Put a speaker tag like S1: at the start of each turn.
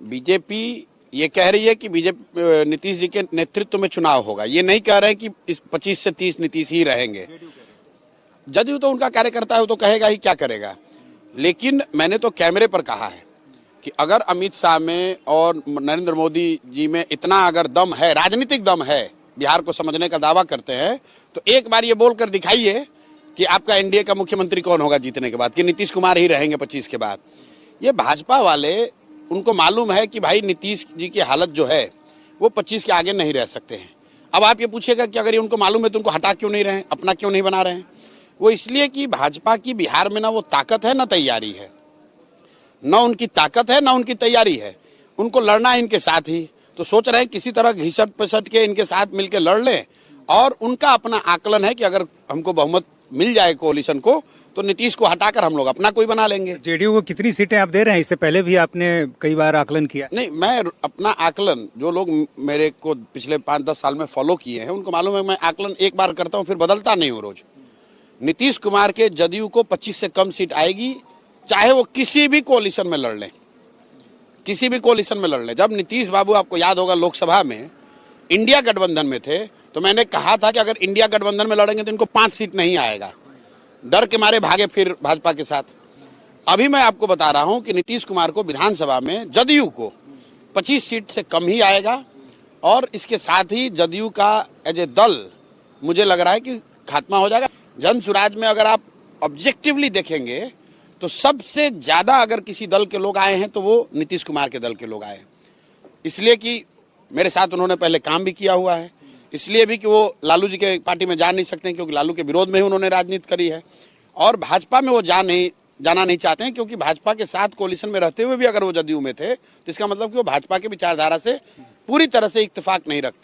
S1: BJP ये कह रही है कि बीजेपी नीतीश जी के नेतृत्व में चुनाव होगा। ये नहीं कह रहे हैं कि इस 25 से 30 नीतीश ही रहेंगे। जदयू तो उनका कार्यकर्ता है, वो तो कहेगा ही, क्या करेगा। लेकिन मैंने तो कैमरे पर कहा है कि अगर अमित शाह में और नरेंद्र मोदी जी में इतना अगर दम है, राजनीतिक दम है, बिहार को समझने का दावा करते हैं, तो एक बार ये बोलकर दिखाइए कि आपका एनडीए का मुख्यमंत्री कौन होगा जीतने के बाद, कि नीतीश कुमार ही रहेंगे 25 के बाद। ये भाजपा वाले, उनको मालूम है कि भाई नीतीश जी की हालत जो है वो 25 के आगे नहीं रह सकते हैं। अब आप ये पूछेगा कि अगर ये उनको मालूम है तो उनको हटा क्यों नहीं रहे हैं, अपना क्यों नहीं बना रहे हैं। वो इसलिए कि भाजपा की बिहार में ना वो ताकत है ना तैयारी है, ना उनकी ताकत है ना उनकी तैयारी है। उनको लड़ना है इनके साथ ही, तो सोच रहे हैं किसी तरह घिसट पिसट के इनके साथ मिलकर लड़ लें। और उनका अपना आकलन है कि अगर हमको बहुमत मिल जाए कोalition को, तो नीतीश को हटाकर हम लोग अपना कोई बना लेंगे।
S2: जेडीयू को कितनी सीटें आप दे रहे हैं? इससे पहले भी आपने कई बार आकलन किया।
S1: नहीं, मैं अपना आकलन, जो लोग मेरे को पिछले 5-10 साल में फॉलो किए हैं उनको मालूम है, मैं आकलन एक बार करता हूं, फिर बदलता नहीं हूं रोज। नीतीश कुमार के जदयू को 25 से कम सीट आएगी, चाहे वो किसी भी कोalition में लड़ लें, किसी भी कोalition में लड़ लें। जब नीतीश बाबू, आपको याद होगा, लोकसभा में इंडिया गठबंधन में थे, तो मैंने कहा था कि अगर इंडिया गठबंधन में लड़ेंगे तो इनको 5 सीट नहीं आएगा। डर के मारे भागे फिर भाजपा के साथ। अभी मैं आपको बता रहा हूं कि नीतीश कुमार को विधानसभा में जदयू को 25 सीट से कम ही आएगा। और इसके साथ ही जदयू का एज ए दल मुझे लग रहा है कि खात्मा हो जाएगा। जन सुराज में अगर आप ऑब्जेक्टिवली देखेंगे तो सबसे ज्यादा अगर किसी दल के लोग आए हैं तो वो नीतीश कुमार के दल के लोग आए, इसलिए कि मेरे साथ उन्होंने पहले काम भी किया हुआ है, इसलिए भी कि वो लालू जी के पार्टी में जा नहीं सकते हैं क्योंकि लालू के विरोध में ही उन्होंने राजनीति करी है। और भाजपा में वो जाना नहीं चाहते हैं क्योंकि भाजपा के साथ कोalition में रहते हुए भी अगर वो जदयू में थे तो इसका मतलब कि वो भाजपा के विचारधारा से पूरी तरह से इत्तेफाक नहीं रखते।